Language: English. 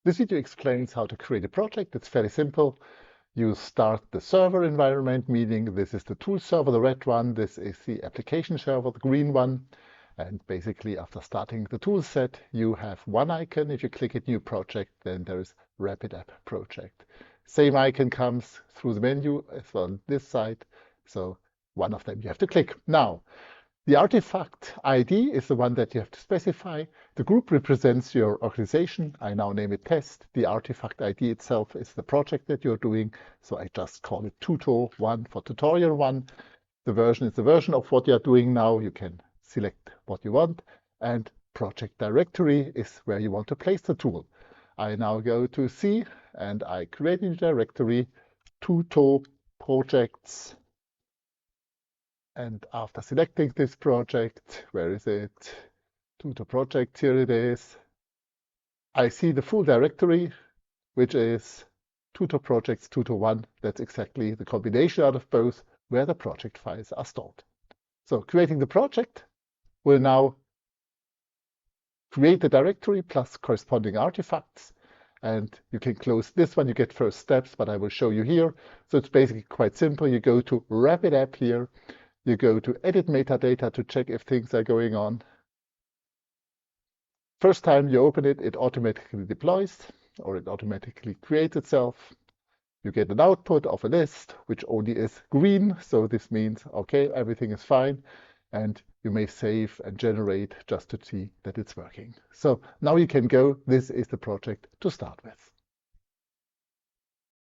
This video explains how to create a project. It's fairly simple. You start the server environment, meaning this is the tool server, the red one. This is the application server, the green one. And basically, after starting the tool set, you have one icon. If you click it, new project, then there is RapidApp project. Same icon comes through the menu as well on this side. So one of them you have to click. Now, the artifact ID is the one that you have to specify. The group represents your organization. I now name it test. The artifact ID itself is the project that you're doing. So I just call it tuto1 for tutorial 1. The version is the version of what you're doing now. You can select what you want. And project directory is where you want to place the tool. I now go to C and I create a new directory, tuto projects. And after selecting this project, where is it? Tuto project, here it is. I see the full directory, which is tuto projects tuto1. That's exactly the combination out of both where the project files are stored. So creating the project will now create the directory plus corresponding artifacts. And you can close this one, you get first steps, but I will show you here. So it's basically quite simple. You go to RapidApp here. You go to edit metadata to check if things are going on. First time you open it, it automatically deploys or it automatically creates itself. You get an output of a list, which only is green. So this means, okay, everything is fine. And you may save and generate just to see that it's working. So now you can go. This is the project to start with.